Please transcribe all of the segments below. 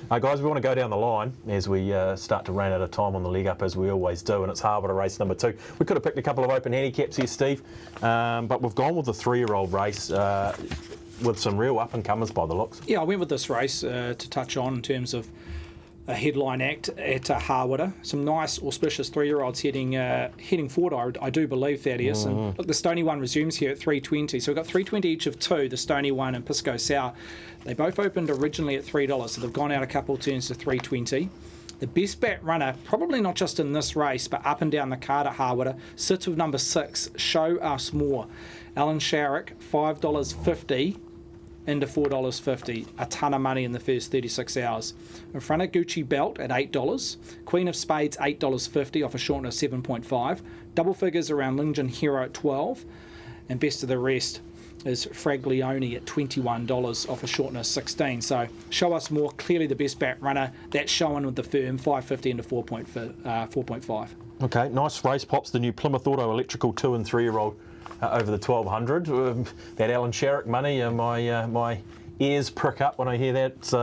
Guys, we want to go down the line as we start to run out of time on the leg up, as we always do, and it's Hawera Race number 2. We could have picked a couple of open handicaps here, Steve, but we've gone with the 3-year-old race with some real up-and-comers by the looks. Yeah, I went with this race to touch on in terms of a headline act at Hawera. Some nice, auspicious 3-year-olds heading forward, I do believe that is. And look, the Stony one resumes here at 3.20. So we've got 3.20 each of two, the Stony one and Pisco Sour. They both opened originally at $3, so they've gone out a couple of turns to 3.20. The best bet runner, probably not just in this race, but up and down the card at Hawera, sits with number 6, Show Us More. Alan Sharrock, $5.50. into $4.50, a ton of money in the first 36 hours. In front of Gucci Belt at $8, Queen of Spades $8.50 off a shortener 7.5, double figures around Lingen Hero at $12, and best of the rest is Fraglione at $21 off a shortener 16. So Show Us More, clearly the best back runner. That's showing with the firm, $5.50 into 4.5. Okay, nice race, Pops. The new Plymouth Auto Electrical 2 and 3-year-old over the 1200. That Alan Sharrock money, my ears prick up when I hear that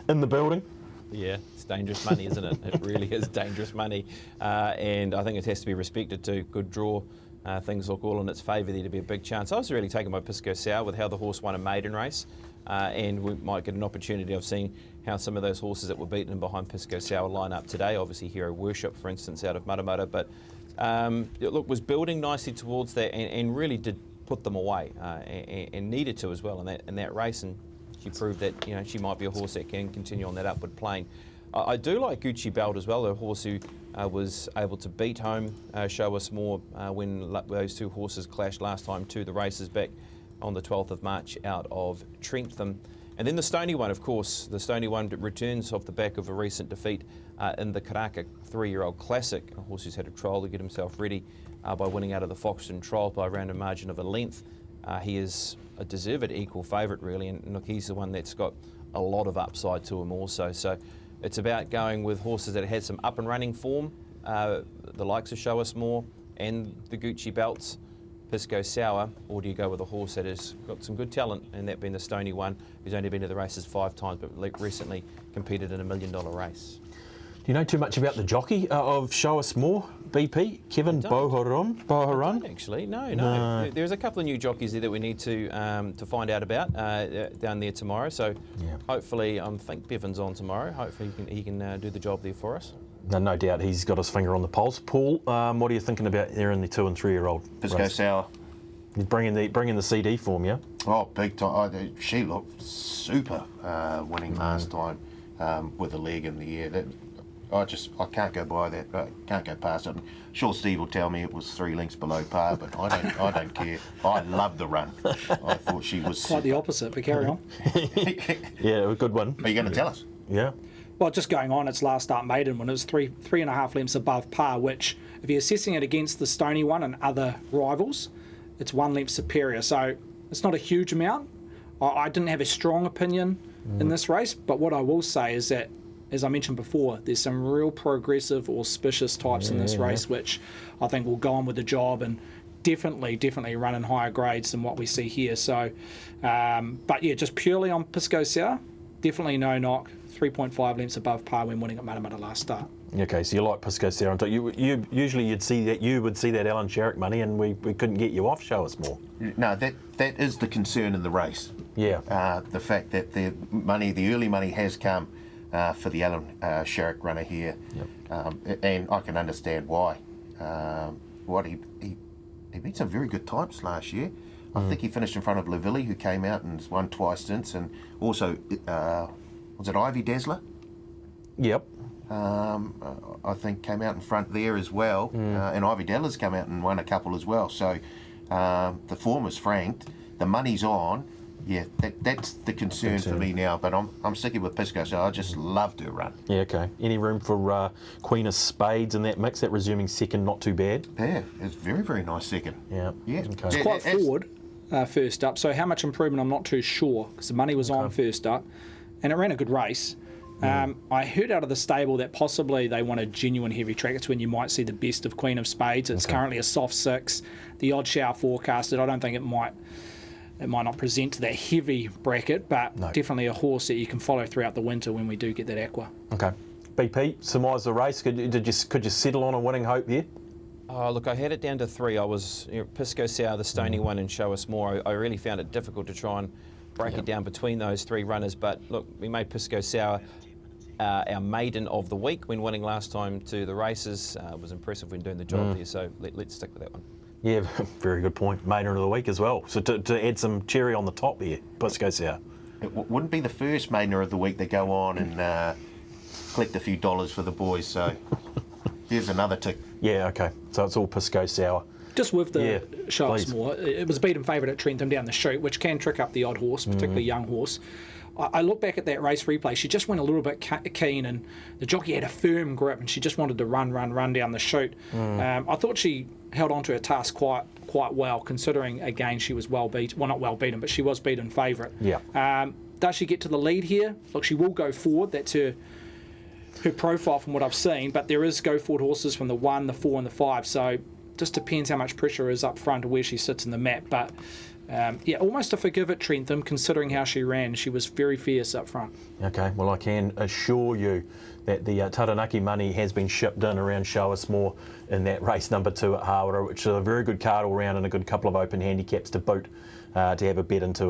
in the building. Yeah, it's dangerous money, isn't it? It really is dangerous money, and I think it has to be respected too. Good draw. Things look all in its favour there to be a big chance. I was really taken by Pisco Sour with how the horse won a maiden race, and we might get an opportunity of seeing how some of those horses that were beaten in behind Pisco Sour line up today. Obviously Hero Worship, for instance, out of Mudamata, but look, was building nicely towards that and really did put them away and needed to as well in that race, and she proved that she might be a horse that can continue on that upward plane. I do like Gucci Belt as well, a horse who was able to beat home Show Us More when those two horses clashed last time to the races back on the 12th of March out of Trentham. And then the Stony one, of course. The Stony one returns off the back of a recent defeat in the Karaka 3-year-old Classic. A horse who's had a trial to get himself ready by winning out of the Foxton trial by around a margin of a length. He is a deserved equal favourite, really, and look, he's the one that's got a lot of upside to him also. So it's about going with horses that had some up and running form, the likes of Show Us More and the Gucci Belts, Pisco Sour, or do you go with a horse that has got some good talent, and that being the Stony one, who's only been to the races 5 times, but recently competed in a $1 million race? Do you know too much about the jockey of Show Us More, BP? Kevin Boharan? Actually, no. There's a couple of new jockeys there that we need to find out about down there tomorrow. So hopefully, I think Bevan's on tomorrow. Hopefully he can do the job there for us. No doubt he's got his finger on the pulse. Paul, what are you thinking about there in the 2 and 3-year-old? Pisco Sour. He's bringing the CD form, yeah? Oh, big time. She looked super winning last time with a leg in the air. I can't go by that. I can't go past it. I'm sure Steve will tell me it was 3 lengths below par, but I don't care. I loved the run. I thought she was quite the opposite, but carry on. Yeah, a good one. Are you going to tell us? Yeah. Well, just going on, its last start maiden when it was 3.5 lengths above par, which, if you're assessing it against the Stony one and other rivals, it's 1 length superior. So it's not a huge amount. I didn't have a strong opinion in this race, but what I will say is that, as I mentioned before, there's some real progressive, auspicious types in this race, which I think will go on with the job and definitely run in higher grades than what we see here. So, but yeah, just purely on Pisco Sour, definitely no knock. 3.5 lengths above par when winning at Mudamata last start. Okay, so you like Pisco Sour. You usually you would see that Alan Sharrock money, and we couldn't get you off. Show Us More. No, that is the concern in the race. Yeah. The fact that the early money has come for the Alan Sharrock runner here, and I can understand why. He beat some very good types last year. I think he finished in front of Lavilli, who came out and has won twice since, and also was it Ivy Dazzler? Yep. I think came out in front there as well, and Ivy Dazzler's come out and won a couple as well. So the form is franked, the money's on. Yeah, that's the concern for me now, but I'm sticking with Pisco, so I just loved her run. Yeah, okay. Any room for Queen of Spades in that mix? That resuming second, not too bad. Yeah, it's very, very nice second. Yeah. Okay. It's quite forward first up, so how much improvement I'm not too sure, because the money was on first up, and it ran a good race. I heard out of the stable that possibly they want a genuine heavy track. It's when you might see the best of Queen of Spades. It's currently a soft 6. The odd shower forecasted. I don't think it might it might not present to that heavy bracket, but No. definitely a horse that you can follow throughout the winter when we do get that aqua. Okay. BP, surmise the race. Could you settle on a winning hope here? Oh, look, I had it down to 3. I was Pisco Sour, the Stony one, and Show Us More. I really found it difficult to try and break it down between those 3 runners. But look, we made Pisco Sour our maiden of the week when winning last time to the races. It was impressive when doing the job there, so let's stick with that one. Yeah, very good point. Maiden of the week as well. So to add some cherry on the top here, Pisco Sour. It wouldn't be the first Maiden of the week they go on and collect a few dollars for the boys, so here's another tick. Yeah, okay. So it's all Pisco Sour. Just with the Yeah, Show Us please. More, it was beaten favourite at Trentham down the chute, which can trick up the odd horse, particularly young horse. I look back at that race replay, she just went a little bit keen, and the jockey had a firm grip and she just wanted to run down the chute. I thought she held on to her task quite well, considering, again, she was well beaten. Well, not well beaten, but she was beaten favourite. Yeah. Does she get to the lead here? Look, she will go forward. That's her profile from what I've seen, but there is go forward horses from the 1, the 4 and the 5, so just depends how much pressure is up front or where she sits in the map. But yeah, almost a forgive at Trentham, considering how she ran. She was very fierce up front. Okay, well, I can assure you that the Taranaki money has been shipped in around Show Us More in that race number 2 at Hawera, which is a very good card all round and a good couple of open handicaps to boot to have a bet into